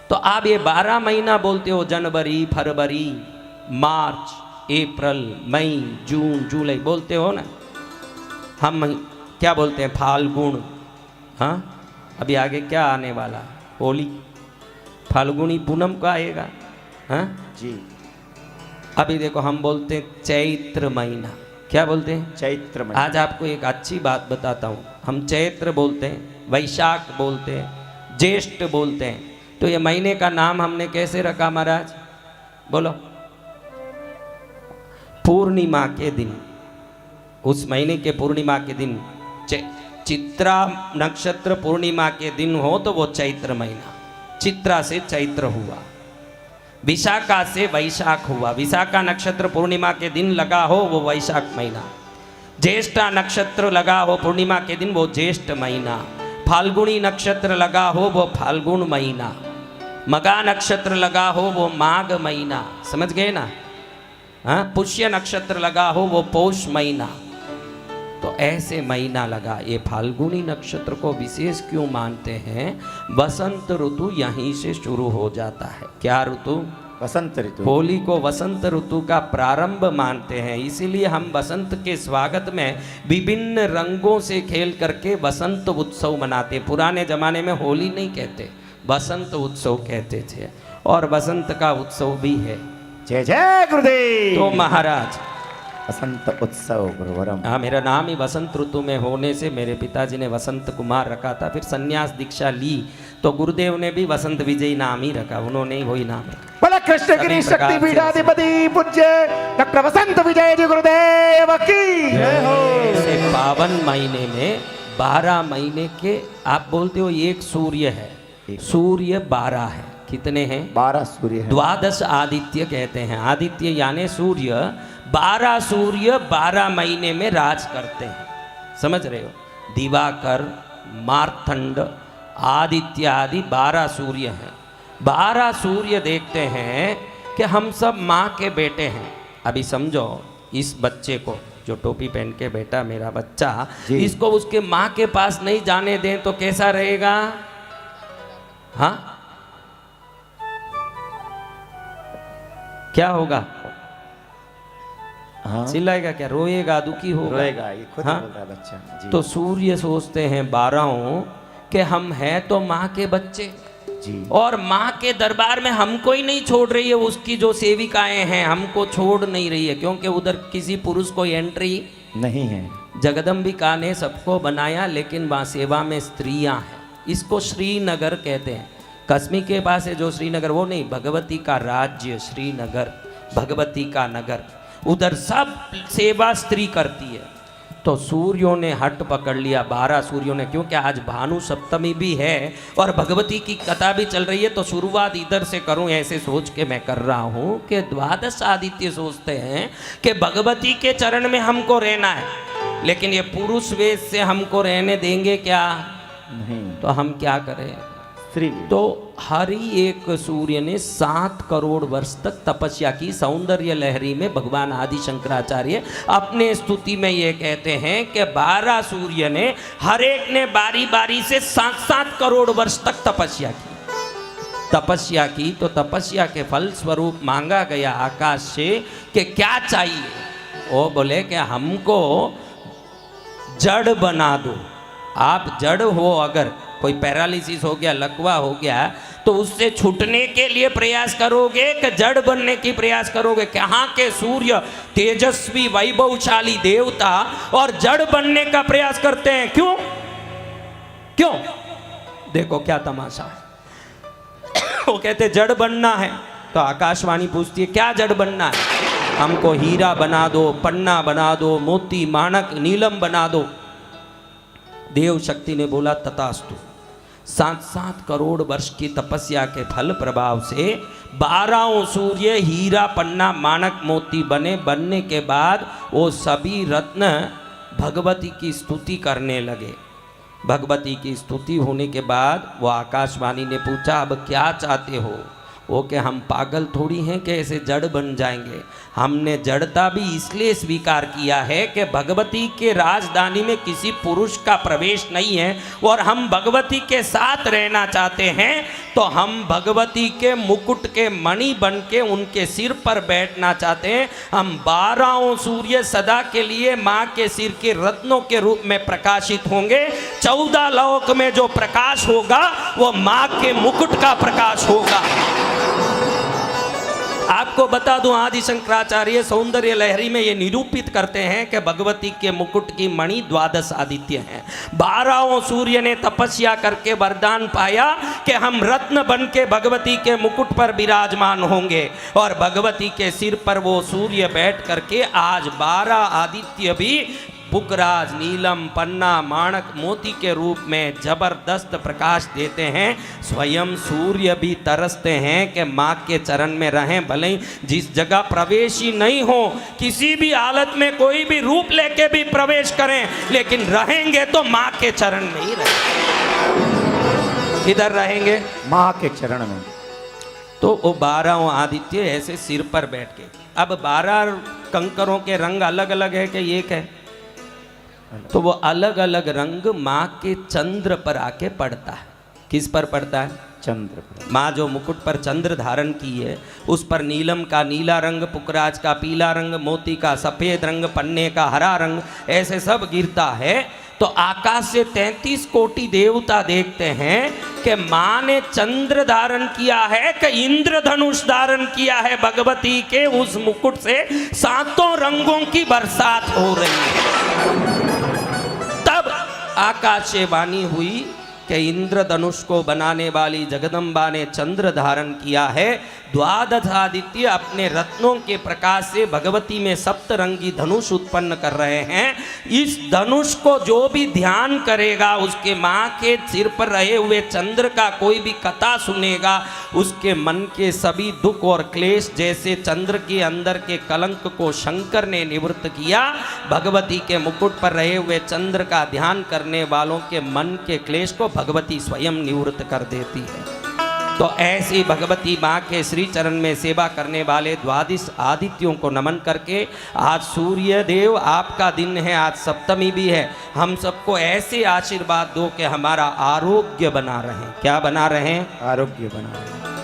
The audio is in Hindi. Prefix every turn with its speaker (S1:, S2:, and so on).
S1: तो आप ये 12 महीना बोलते हो, जनवरी, फरवरी, मार्च, अप्रैल, मई, जून, जुलाई बोलते हो ना। हम क्या बोलते हैं? फाल्गुन। हाँ, अभी आगे क्या आने वाला? होली, फाल्गुनी पूनम का आएगा। हाँ
S2: जी।
S1: अभी देखो हम बोलते हैं चैत्र महीना। क्या बोलते हैं?
S2: चैत्र महीना।
S1: आज आपको एक अच्छी बात बताता हूँ। हम चैत्र बोलते हैं, वैशाख बोलते हैं, ज्येष्ठ बोलते हैं। तो ये महीने का नाम हमने कैसे रखा महाराज? बोलो। पूर्णिमा के दिन, उस महीने के पूर्णिमा के दिन, चित्रा नक्षत्र पूर्णिमा के दिन हो तो वो चैत्र महीना। चित्रा से चैत्र हुआ, विशाखा से वैशाख हुआ। विशाखा नक्षत्र पूर्णिमा के दिन लगा हो वो वैशाख महीना। ज्येष्ठा नक्षत्र लगा हो पूर्णिमा के दिन वो ज्येष्ठ महीना। फाल्गुनी नक्षत्र लगा हो वो फाल्गुन महीना। मगा नक्षत्र लगा हो वो माघ महीना। समझ गए ना? हाँ, पुष्य नक्षत्र लगा हो वो पौष महीना। तो ऐसे महीना लगा। ये फाल्गुनी नक्षत्र को विशेष क्यों मानते हैं? वसंत ऋतु यहीं से शुरू हो जाता है। क्या ऋतु?
S2: वसंत ऋतु।
S1: होली को वसंत ऋतु का प्रारंभ मानते हैं, इसीलिए हम वसंत के स्वागत में विभिन्न रंगों से खेल करके वसंत उत्सव मनाते। पुराने जमाने में होली नहीं कहते, वसंत उत्सव कहते थे, और वसंत का उत्सव भी है।
S2: जय जय गुरुदेव।
S1: तो महाराज
S2: वसंत उत्सव गुरुवरम।
S1: हाँ, मेरा नाम ही वसंत ऋतु में होने से मेरे पिताजी ने वसंत कुमार रखा था। फिर संन्यास दीक्षा ली तो गुरुदेव ने भी वसंत विजयी नाम ही रखा, उन्होंने ही वही नाम रखा।
S2: बोला कृष्णगिरी शक्ति पीठाधिपति पूज्य डॉक्टर वसंत विजय जी गुरुदेव की जय हो।
S1: ऐसे पावन महीने में 12 महीने के आप बोलते हो एक सूर्य है, सूर्य 12 है। कितने हैं?
S2: 12 सूर्य है।
S1: द्वादश आदित्य कहते हैं। आदित्य यानी सूर्य। 12 सूर्य 12 महीने में राज करते हैं। समझ रहे हो? दिवाकर, मार्तंड, आदित्य आदि 12 सूर्य हैं। 12 सूर्य देखते हैं कि हम सब माँ के बेटे हैं। अभी समझो, इस बच्चे को जो टोपी पहन के बैठा मेरा बच्चा, इसको उसके माँ के पास नहीं जाने दें तो कैसा रहेगा? हाँ, क्या होगा?
S2: हाँ?
S1: चिल्लाएगा क्या? रोएगा, दुखी होगा?
S2: रोएगा, ये खुद
S1: हाँ?
S2: बोल रहा है बच्चा जी।
S1: तो सूर्य सोचते हैं 12 कि हम हैं तो माँ के बच्चे
S2: जी,
S1: और माँ के दरबार में हमको ही नहीं छोड़ रही है। उसकी जो सेविकाएं हैं हमको छोड़ नहीं रही है, क्योंकि उधर किसी पुरुष को एंट्री
S2: नहीं है।
S1: जगदम्बिका ने सबको बनाया, लेकिन वहाँ सेवा में स्त्रियां हैं। इसको श्रीनगर कहते हैं। कश्मीर के पास है जो श्रीनगर, वो नहीं, भगवती का राज्य श्रीनगर, भगवती का नगर। उधर सब सेवा स्त्री करती है। तो सूर्यों ने हट पकड़ लिया, 12 सूर्यों ने, क्योंकि आज भानु सप्तमी भी है और भगवती की कथा भी चल रही है। तो शुरुआत इधर से करूं ऐसे सोच के मैं कर रहा हूं कि द्वादश आदित्य सोचते हैं कि भगवती के चरण में हमको रहना है, लेकिन ये पुरुष वेश से हमको रहने देंगे क्या?
S2: नहीं।
S1: तो हम क्या करें? तो हर ही एक सूर्य ने 7 करोड़ वर्ष तक तपस्या की। सौंदर्य लहरी में भगवान आदि शंकराचार्य अपने स्तुति में ये कहते हैं कि 12 सूर्य ने हर एक ने बारी बारी से 7-7 करोड़ वर्ष तक तपस्या की। तो तपस्या के फल स्वरूप मांगा गया आकाश से कि क्या चाहिए? वो बोले कि हमको जड़ बना दो। आप जड़ हो, अगर कोई पैरालिसिस हो गया, लकवा हो गया, तो उससे छूटने के लिए प्रयास करोगे कि जड़ बनने की प्रयास करोगे? कहाँ के सूर्य तेजस्वी वैभवशाली देवता और जड़ बनने का प्रयास करते हैं। क्यों? देखो क्या तमाशा है। वो कहते जड़ बनना है, तो आकाशवाणी पूछती है क्या जड़ बनना है? हमको हीरा बना दो, पन्ना बना दो, मोती, माणक, नीलम बना दो। देव शक्ति ने बोला तथास्तु। 7-7 करोड़ वर्ष की तपस्या के फल प्रभाव से 12 सूर्य हीरा, पन्ना, माणक, मोती बने। बनने के बाद वो सभी रत्न भगवती की स्तुति करने लगे। भगवती की स्तुति होने के बाद वो आकाशवाणी ने पूछा अब क्या चाहते हो? वो कि हम पागल थोड़ी हैं कि ऐसे जड़ बन जाएंगे। हमने जड़ता भी इसलिए स्वीकार किया है कि भगवती के राजधानी में किसी पुरुष का प्रवेश नहीं है और हम भगवती के साथ रहना चाहते हैं, तो हम भगवती के मुकुट के मणि बन के उनके सिर पर बैठना चाहते हैं। हम 12 सूर्य सदा के लिए माँ के सिर के रत्नों के रूप में प्रकाशित होंगे। 14 लोक में जो प्रकाश होगा वो माँ के मुकुट का प्रकाश होगा। आपको बता दूं, आदि शंकराचार्य सौंदर्य लहरी में ये निरूपित करते हैं कि भगवती के मुकुट की मणि 12 आदित्य हैं। 12 सूर्य ने तपस्या करके वरदान पाया कि हम रत्न बन के भगवती के मुकुट पर विराजमान होंगे, और भगवती के सिर पर वो सूर्य बैठ करके आज 12 आदित्य भी पुकराज, नीलम, पन्ना, माणक, मोती के रूप में जबरदस्त प्रकाश देते हैं। स्वयं सूर्य भी तरसते हैं कि माँ के चरण में रहें। भले ही जिस जगह प्रवेश ही नहीं हो, किसी भी हालत में कोई भी रूप लेके भी प्रवेश करें, लेकिन रहेंगे तो माँ के चरण में ही रहेंगे। इधर रहेंगे
S2: माँ के चरण में।
S1: तो वो 12 आदित्य ऐसे सिर पर बैठ के, अब 12 कंकरों के रंग अलग अलग है कि एक है, तो वो अलग अलग रंग माँ के चंद्र पर आके पड़ता है। किस पर पड़ता है?
S2: चंद्र पर।
S1: माँ जो मुकुट पर चंद्र धारण की है, उस पर नीलम का नीला रंग, पुकराज का पीला रंग, मोती का सफेद रंग, पन्ने का हरा रंग, ऐसे सब गिरता है। तो आकाश से 33 कोटि देवता देखते हैं कि माँ ने चंद्र धारण किया है कि इंद्रधनुष धारण किया है। भगवती के उस मुकुट से 7 रंगों की बरसात हो रही है। तब आकाश से वाणी हुई कि इंद्रधनुष को बनाने वाली जगदम्बा ने चंद्र धारण किया है। 12 आदित्य अपने रत्नों के प्रकाश से भगवती में सप्तरंगी धनुष उत्पन्न कर रहे हैं। इस धनुष को जो भी ध्यान करेगा, उसके माँ के सिर पर रहे हुए चंद्र का कोई भी कथा सुनेगा, उसके मन के सभी दुख और क्लेश, जैसे चंद्र के अंदर के कलंक को शंकर ने निवृत्त किया, भगवती के मुकुट पर रहे हुए चंद्र का ध्यान करने वालों के मन के क्लेश को भगवती स्वयं निवृत्त कर देती है। तो ऐसी भगवती माँ के श्री चरण में सेवा करने वाले 12 आदित्यों को नमन करके, आज सूर्य देव आपका दिन है, आज सप्तमी भी है, हम सबको ऐसे आशीर्वाद दो कि हमारा आरोग्य बना रहे। क्या बना रहे?
S2: आरोग्य बना रहे।